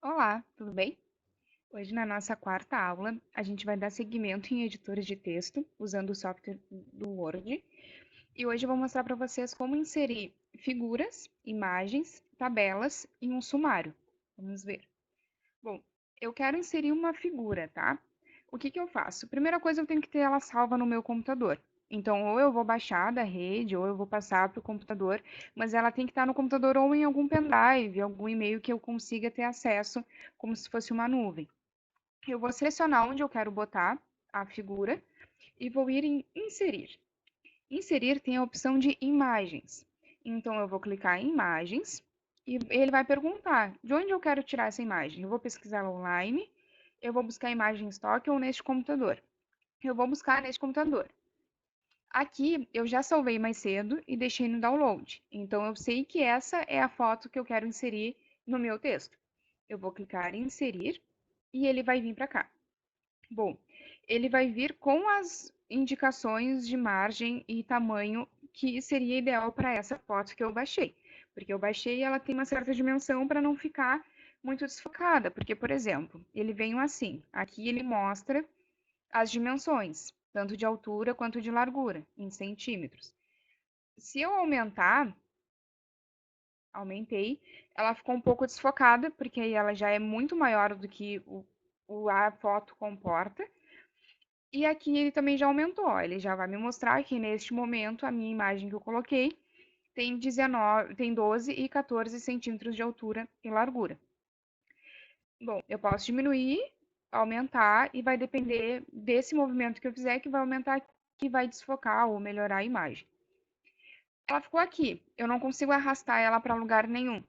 Olá, tudo bem? Hoje, na nossa quarta aula, a gente vai dar seguimento em editores de texto usando o software do Word. E hoje eu vou mostrar para vocês como inserir figuras, imagens, tabelas em um sumário. Vamos ver. Bom, eu quero inserir uma figura, tá? O que que eu faço? Primeira coisa, eu tenho que ter ela salva no meu computador. Então, ou eu vou baixar da rede, ou eu vou passar para o computador, mas ela tem que estar no computador ou em algum pendrive, algum e-mail que eu consiga ter acesso, como se fosse uma nuvem. Eu vou selecionar onde eu quero botar a figura e vou ir em Inserir. Inserir tem a opção de imagens. Então, eu vou clicar em imagens e ele vai perguntar de onde eu quero tirar essa imagem. Eu vou pesquisar online, eu vou buscar a imagem em estoque ou neste computador. Eu vou buscar neste computador. Aqui eu já salvei mais cedo e deixei no download. Então, eu sei que essa é a foto que eu quero inserir no meu texto. Eu vou clicar em inserir e ele vai vir para cá. Bom, ele vai vir com as indicações de margem e tamanho que seria ideal para essa foto que eu baixei. Porque eu baixei e ela tem uma certa dimensão para não ficar muito desfocada. Porque, por exemplo, ele vem assim. Aqui ele mostra as dimensões, tanto de altura quanto de largura, em centímetros. Se eu aumentei, ela ficou um pouco desfocada, porque aí ela já é muito maior do que a foto comporta. E aqui ele também já aumentou, ó, ele já vai me mostrar que neste momento a minha imagem que eu coloquei tem 19, tem 12 e 14 centímetros de altura e largura. Bom, eu posso diminuir, aumentar e vai depender desse movimento que eu fizer que vai aumentar, que vai desfocar ou melhorar a imagem. Ela ficou aqui, eu não consigo arrastar ela para lugar nenhum.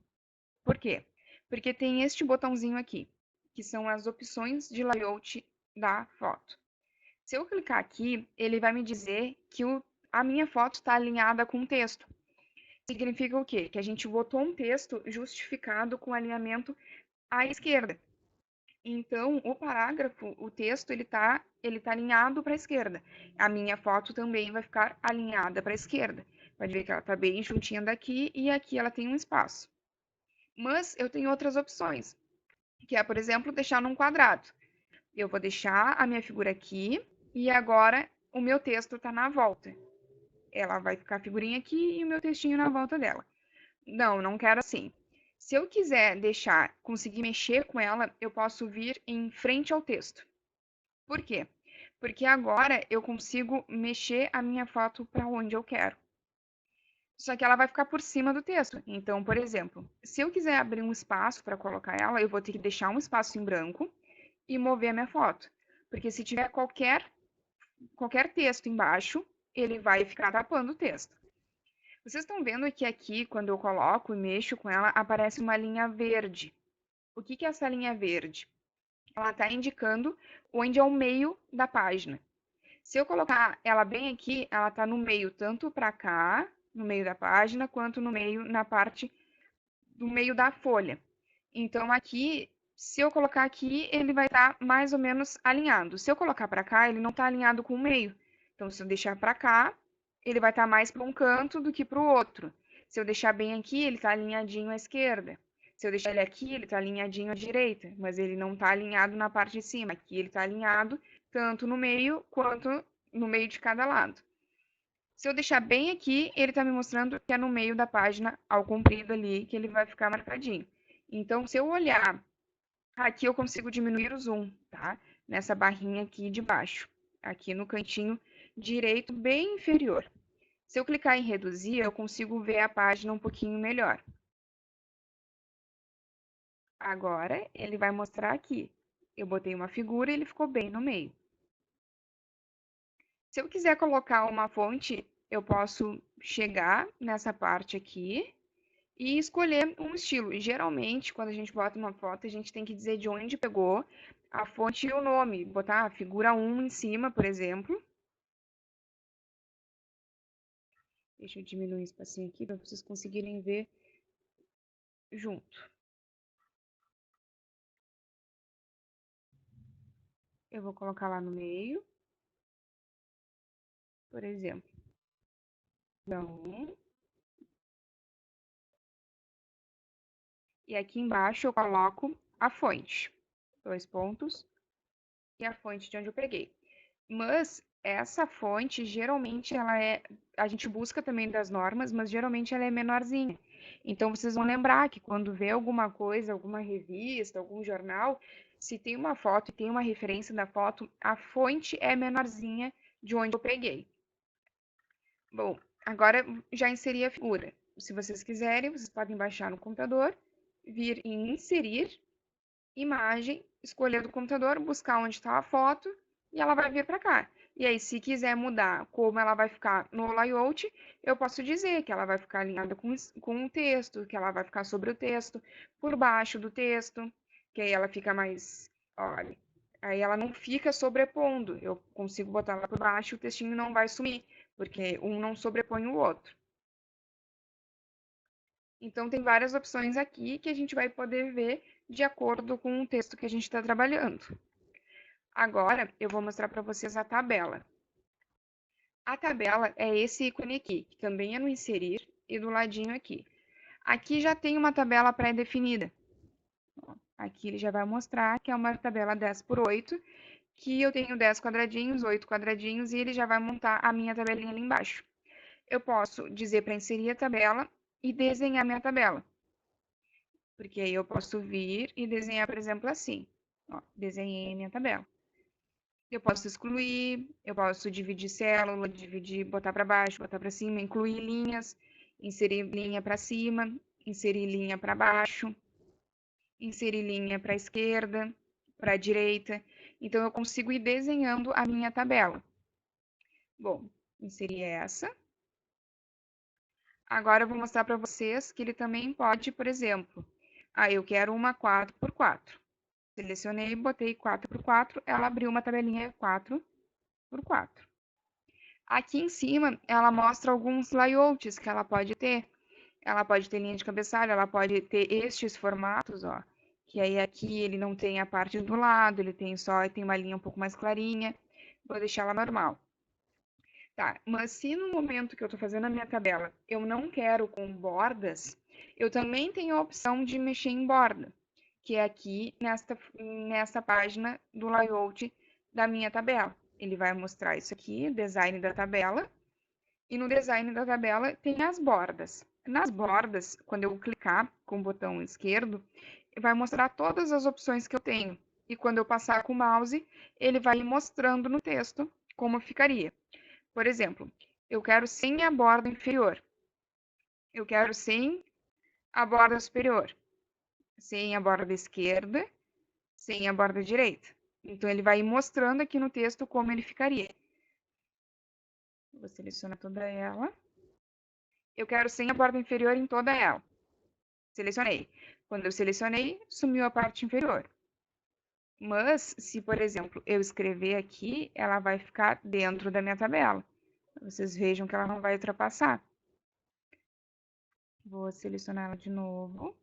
Por quê? Porque tem este botãozinho aqui, que são as opções de layout da foto. Se eu clicar aqui, ele vai me dizer que a minha foto está alinhada com o texto. Significa o quê? Que a gente botou um texto justificado com alinhamento à esquerda. Então, o parágrafo, o texto, ele tá alinhado para a esquerda. A minha foto também vai ficar alinhada para a esquerda. Pode ver que ela está bem juntinha daqui e aqui ela tem um espaço. Mas eu tenho outras opções, que é, por exemplo, deixar num quadrado. Eu vou deixar a minha figura aqui e agora o meu texto está na volta. Ela vai ficar a figurinha aqui e o meu textinho na volta dela. Não, não quero assim. Se eu quiser deixar, conseguir mexer com ela, eu posso vir em frente ao texto. Por quê? Porque agora eu consigo mexer a minha foto para onde eu quero. Só que ela vai ficar por cima do texto. Então, por exemplo, se eu quiser abrir um espaço para colocar ela, eu vou ter que deixar um espaço em branco e mover a minha foto. Porque se tiver qualquer texto embaixo, ele vai ficar tapando o texto. Vocês estão vendo que aqui, quando eu coloco e mexo com ela, aparece uma linha verde. O que que é essa linha verde? Ela está indicando onde é o meio da página. Se eu colocar ela bem aqui, ela está no meio, tanto para cá, no meio da página, quanto no meio, na parte do meio da folha. Então, aqui, se eu colocar aqui, ele vai estar mais ou menos alinhado. Se eu colocar para cá, ele não está alinhado com o meio. Então, se eu deixar para cá, ele vai estar mais para um canto do que para o outro. Se eu deixar bem aqui, ele está alinhadinho à esquerda. Se eu deixar ele aqui, ele está alinhadinho à direita, mas ele não está alinhado na parte de cima. Aqui ele está alinhado tanto no meio quanto no meio de cada lado. Se eu deixar bem aqui, ele está me mostrando que é no meio da página, ao comprido ali, que ele vai ficar marcadinho. Então, se eu olhar aqui, eu consigo diminuir o zoom, tá? Nessa barrinha aqui de baixo, aqui no cantinho direito, bem inferior. Se eu clicar em reduzir, eu consigo ver a página um pouquinho melhor. Agora, ele vai mostrar aqui. Eu botei uma figura e ele ficou bem no meio. Se eu quiser colocar uma fonte, eu posso chegar nessa parte aqui e escolher um estilo. E, geralmente, quando a gente bota uma foto, a gente tem que dizer de onde pegou a fonte e o nome. Botar a figura 1 em cima, por exemplo. Deixa eu diminuir o espacinho aqui para vocês conseguirem ver junto. Eu vou colocar lá no meio, por exemplo. Então, e aqui embaixo eu coloco a fonte. 2 pontos. E a fonte de onde eu peguei. Mas essa fonte, geralmente, a gente busca também das normas, mas geralmente ela é menorzinha. Então, vocês vão lembrar que quando vê alguma coisa, alguma revista, algum jornal, se tem uma foto e tem uma referência da foto, a fonte é menorzinha de onde eu peguei. Bom, agora já inseri a figura. Se vocês quiserem, vocês podem baixar no computador, vir em inserir, imagem, escolher do computador, buscar onde está a foto e ela vai vir para cá. E aí, se quiser mudar como ela vai ficar no layout, eu posso dizer que ela vai ficar alinhada com o texto, que ela vai ficar sobre o texto, por baixo do texto, que aí ela fica mais, olha, aí ela não fica sobrepondo. Eu consigo botar ela por baixo e o textinho não vai sumir, porque um não sobrepõe o outro. Então, tem várias opções aqui que a gente vai poder ver de acordo com o texto que a gente está trabalhando. Agora, eu vou mostrar para vocês a tabela. A tabela é esse ícone aqui, que também é no inserir e do ladinho aqui. Aqui já tem uma tabela pré-definida. Aqui ele já vai mostrar que é uma tabela 10 por 8, que eu tenho 10 quadradinhos, 8 quadradinhos, e ele já vai montar a minha tabelinha ali embaixo. Eu posso dizer para inserir a tabela e desenhar minha tabela. Porque aí eu posso vir e desenhar, por exemplo, assim. Ó, desenhei minha tabela. Eu posso excluir, eu posso dividir célula, dividir, botar para baixo, botar para cima, incluir linhas, inserir linha para cima, inserir linha para baixo, inserir linha para a esquerda, para a direita. Então, eu consigo ir desenhando a minha tabela. Bom, inseri essa. Agora, eu vou mostrar para vocês que ele também pode, por exemplo, eu quero uma 4 por 4. Selecionei, botei 4 por 4, ela abriu uma tabelinha 4 por 4. Aqui em cima, ela mostra alguns layouts que ela pode ter. Ela pode ter linha de cabeçalho, ela pode ter estes formatos, ó. Que aí aqui ele não tem a parte do lado, ele tem uma linha um pouco mais clarinha. Vou deixar ela normal. Tá, mas se no momento que eu estou fazendo a minha tabela eu não quero com bordas, eu também tenho a opção de mexer em borda, que é aqui nesta página do layout da minha tabela. Ele vai mostrar isso aqui, design da tabela, e no design da tabela tem as bordas. Nas bordas, quando eu clicar com o botão esquerdo, vai mostrar todas as opções que eu tenho. E quando eu passar com o mouse, ele vai mostrando no texto como ficaria. Por exemplo, eu quero sem a borda inferior. Eu quero sem a borda superior. Sem a borda esquerda, sem a borda direita. Então, ele vai mostrando aqui no texto como ele ficaria. Vou selecionar toda ela. Eu quero sem a borda inferior em toda ela. Selecionei. Quando eu selecionei, sumiu a parte inferior. Mas, se, por exemplo, eu escrever aqui, ela vai ficar dentro da minha tabela. Vocês vejam que ela não vai ultrapassar. Vou selecionar ela de novo.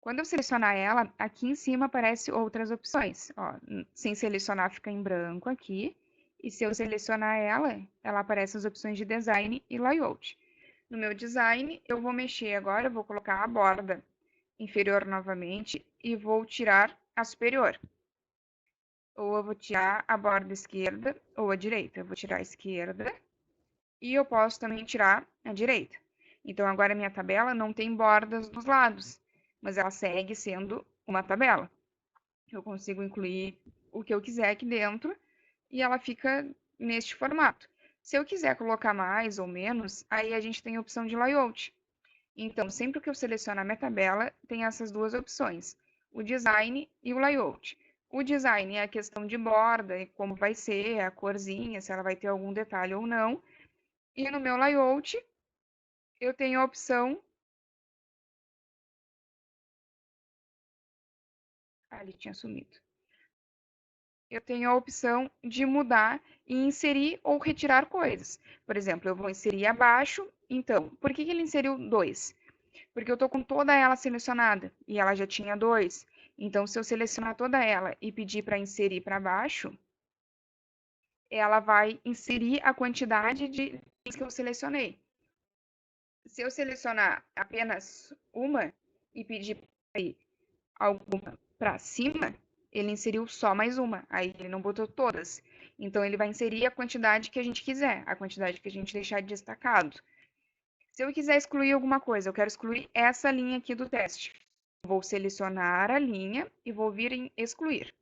Quando eu selecionar ela, aqui em cima aparecem outras opções. Ó, sem selecionar fica em branco aqui. E se eu selecionar ela, ela aparece as opções de design e layout. No meu design, eu vou mexer agora, eu vou colocar a borda inferior novamente e vou tirar a superior. Ou eu vou tirar a borda esquerda ou a direita. Eu vou tirar a esquerda e eu posso também tirar a direita. Então, agora a minha tabela não tem bordas dos lados, mas ela segue sendo uma tabela. Eu consigo incluir o que eu quiser aqui dentro e ela fica neste formato. Se eu quiser colocar mais ou menos, aí a gente tem a opção de layout. Então, sempre que eu selecionar minha tabela, tem essas duas opções, o design e o layout. O design é a questão de borda, e como vai ser, a corzinha, se ela vai ter algum detalhe ou não. E no meu layout, eu tenho a opção... Ali tinha sumido. Eu tenho a opção de mudar e inserir ou retirar coisas. Por exemplo, eu vou inserir abaixo. Então, por que ele inseriu 2? Porque eu estou com toda ela selecionada e ela já tinha 2. Então, se eu selecionar toda ela e pedir para inserir para baixo, ela vai inserir a quantidade de linhas que eu selecionei. Se eu selecionar apenas uma e pedir alguma para cima, ele inseriu só mais uma, aí ele não botou todas. Então, ele vai inserir a quantidade que a gente quiser, a quantidade que a gente deixar destacado. Se eu quiser excluir alguma coisa, eu quero excluir essa linha aqui do teste. Vou selecionar a linha e vou vir em excluir.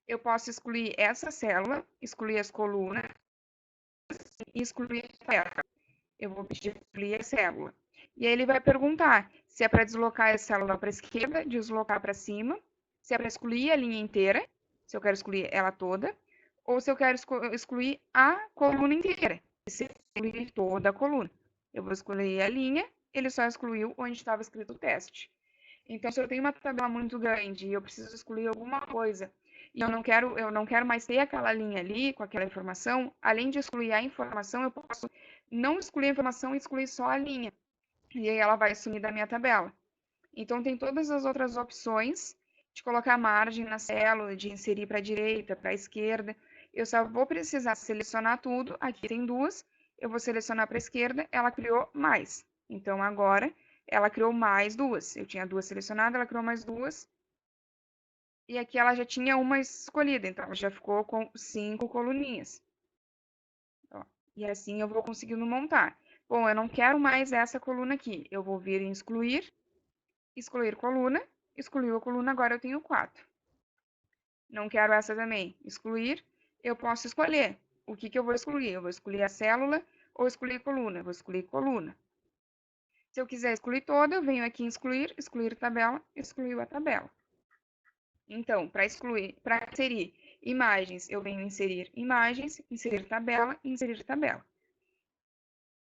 Eu posso excluir essa célula, excluir as colunas e excluir a tabela. Eu vou pedir excluir a célula. E aí ele vai perguntar se é para deslocar a célula para a esquerda, deslocar para cima, se é para excluir a linha inteira, se eu quero excluir ela toda, ou se eu quero excluir a coluna inteira, se excluir toda a coluna. Eu vou excluir a linha, ele só excluiu onde estava escrito o teste. Então, se eu tenho uma tabela muito grande e eu preciso excluir alguma coisa, e eu não quero mais ter aquela linha ali com aquela informação, além de excluir a informação, eu posso não excluir a informação e excluir só a linha. E aí ela vai sumir da minha tabela. Então, tem todas as outras opções de colocar margem na célula, de inserir para a direita, para a esquerda. Eu só vou precisar selecionar tudo. Aqui tem duas. Eu vou selecionar para a esquerda, ela criou mais. Então, agora, ela criou mais duas. Eu tinha duas selecionadas, ela criou mais duas. E aqui ela já tinha uma escolhida, então ela já ficou com 5 coluninhas. Ó, e assim eu vou conseguindo montar. Bom, eu não quero mais essa coluna aqui. Eu vou vir em excluir, excluir coluna, excluiu a coluna, agora eu tenho 4. Não quero essa também. Excluir, eu posso escolher. O que eu vou excluir? Eu vou excluir a célula ou excluir coluna? Eu vou excluir coluna. Se eu quiser excluir toda, eu venho aqui em excluir, excluir tabela, excluiu a tabela. Então, para inserir imagens, eu venho inserir imagens, inserir tabela, inserir tabela.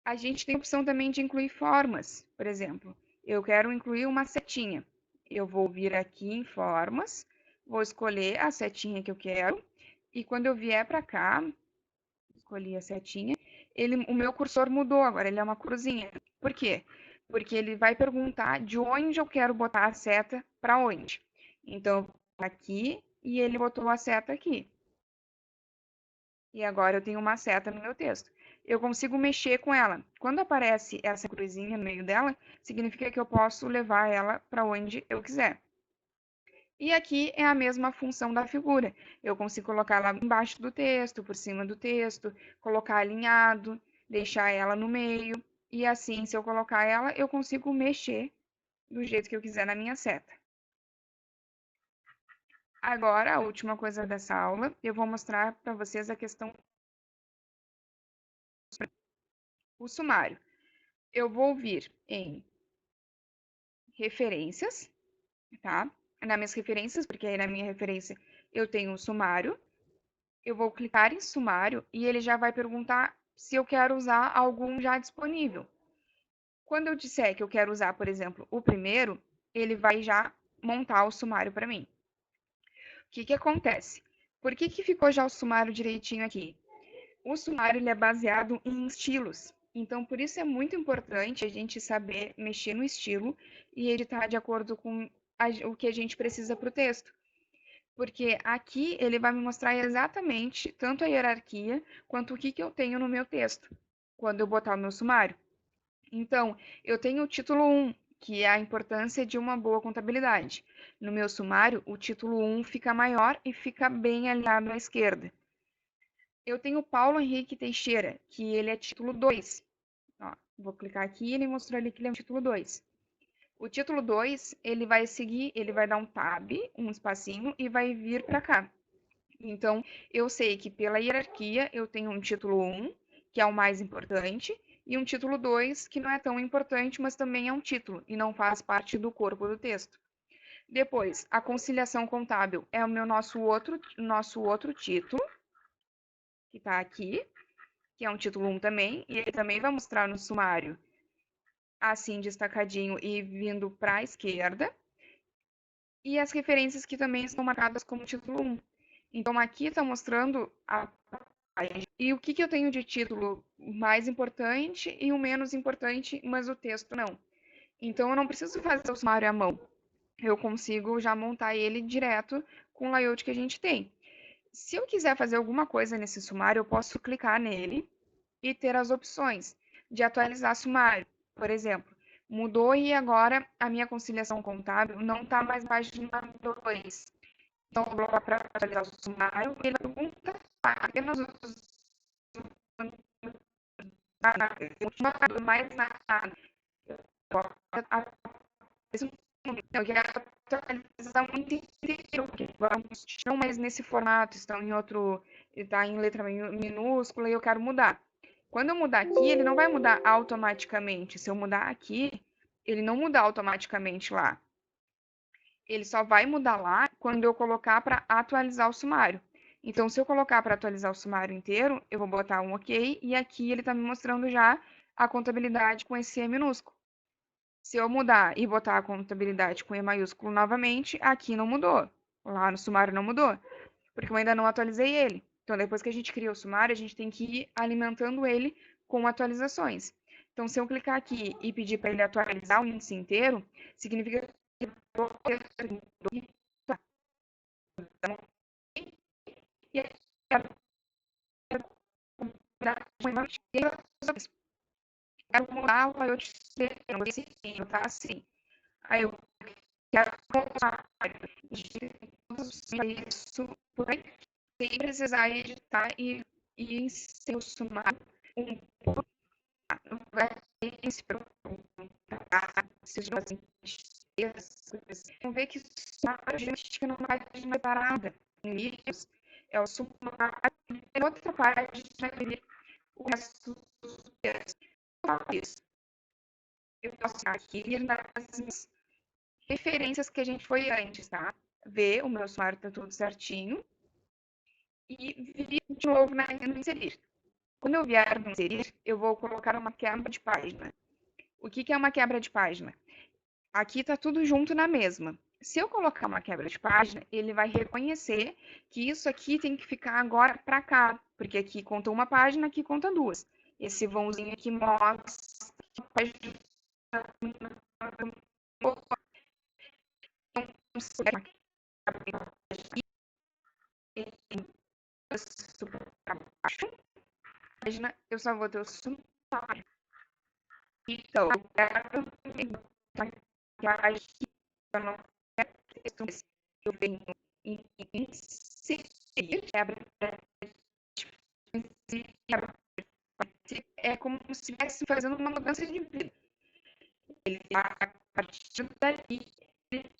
A gente tem a opção também de incluir formas. Por exemplo, eu quero incluir uma setinha. Eu vou vir aqui em formas, vou escolher a setinha que eu quero, e quando eu vier para cá, escolhi a setinha, o meu cursor mudou agora, ele é uma cruzinha. Por quê? Porque ele vai perguntar de onde eu quero botar a seta para onde. Então, eu vou aqui e ele botou a seta aqui. E agora eu tenho uma seta no meu texto. Eu consigo mexer com ela. Quando aparece essa cruzinha no meio dela, significa que eu posso levar ela para onde eu quiser. E aqui é a mesma função da figura. Eu consigo colocar ela embaixo do texto, por cima do texto, colocar alinhado, deixar ela no meio. E assim, se eu colocar ela, eu consigo mexer do jeito que eu quiser na minha seta. Agora, a última coisa dessa aula, eu vou mostrar para vocês a questão o sumário. Eu vou vir em referências, tá? Nas minhas referências, porque aí na minha referência eu tenho o sumário. Eu vou clicar em sumário e ele já vai perguntar se eu quero usar algum já disponível. Quando eu disser que eu quero usar, por exemplo, o primeiro, ele vai já montar o sumário para mim. O que acontece? Por que ficou já o sumário direitinho aqui? O sumário ele é baseado em estilos. Então, por isso é muito importante a gente saber mexer no estilo e editar de acordo com o que a gente precisa para o texto. Porque aqui ele vai me mostrar exatamente tanto a hierarquia quanto o que eu tenho no meu texto, quando eu botar o meu sumário. Então, eu tenho o título 1, que é a importância de uma boa contabilidade. No meu sumário, o título 1 fica maior e fica bem alinhado à esquerda. Eu tenho Paulo Henrique Teixeira, que ele é título 2. Ó, vou clicar aqui e ele mostrou ali que ele é um título 2. O título 2, ele vai seguir, ele vai dar um tab, um espacinho, e vai vir para cá. Então, eu sei que pela hierarquia eu tenho um título 1, que é o mais importante, e um título 2, que não é tão importante, mas também é um título, e não faz parte do corpo do texto. Depois, a conciliação contábil é o nosso outro título, que está aqui, que é um título 1 também, e ele também vai mostrar no sumário, assim, destacadinho e vindo para a esquerda. E as referências que também estão marcadas como título 1. Então, aqui está mostrando a e o que eu tenho de título mais importante e o menos importante, mas o texto não. Então, eu não preciso fazer o sumário à mão. Eu consigo já montar ele direto com o layout que a gente tem. Se eu quiser fazer alguma coisa nesse sumário, eu posso clicar nele e ter as opções de atualizar sumário. Por exemplo, Mudou e agora a minha conciliação contábil não está mais na página 2. Então, eu vou lá para atualizar o sumário e ele pergunta apenas os mais nada. Eu quero atualizar muito inteiro, porque não mais nesse formato, estão em outro, está em letra minúscula e eu quero mudar. Quando eu mudar aqui, ele não vai mudar automaticamente. Se eu mudar aqui, ele não muda automaticamente lá. Ele só vai mudar lá quando eu colocar para atualizar o sumário. Então, se eu colocar para atualizar o sumário inteiro, eu vou botar um OK e aqui ele está me mostrando já a contabilidade com esse E minúsculo. Se eu mudar e botar a contabilidade com E maiúsculo novamente, aqui não mudou. Lá no sumário não mudou, porque eu ainda não atualizei ele. Então, depois que a gente cria o sumário, a gente tem que ir alimentando ele com atualizações. Então, se eu clicar aqui e pedir para ele atualizar o índice inteiro, significa que eu vou ter quero mudar o layout desse livro, tá assim. Aí eu quero mudar isso por aí, sem precisar editar e ser o sumário um pouco vai se preocupar, vão ver que o sumário gente não vai de parada em livros, é o sumário, tem outra parte o resto dos textos. Isso. Eu posso aqui nas referências que a gente foi antes, tá? Ver o meu sumário tá tudo certinho e vir de novo no inserir. Quando eu vier no inserir, eu vou colocar uma quebra de página. O que é uma quebra de página? Aqui tá tudo junto na mesma. Se eu colocar uma quebra de página, ele vai reconhecer que isso aqui tem que ficar agora para cá, porque aqui conta uma página, aqui conta duas. Esse vãozinho aqui mostra que a página eu só vou ter o sumário. Então, eu quero aqui, eu não quero texto, mas eu venho em inserir, é como se estivesse fazendo uma mudança de vida. Ele, a partir dali, ele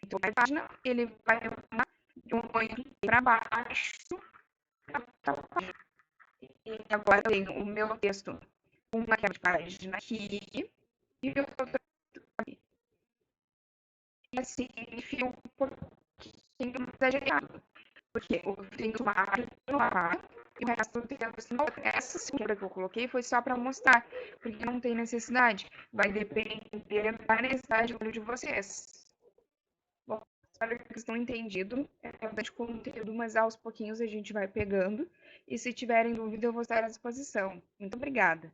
então, a página, ele vai arrumar de um ponto para baixo. E agora eu tenho o meu texto, uma quebra de página aqui e outra aqui. E assim, ele fica um pouquinho mais ajeitado, porque eu tenho uma área lá e o resto do texto não. Essa quebra que eu coloquei foi só para mostrar, porque não tem necessidade. Vai depender da necessidade de vocês. Bom, espero que vocês tenham entendido. É bastante conteúdo, mas aos pouquinhos a gente vai pegando. E se tiverem dúvida, eu vou estar à disposição. Muito obrigada.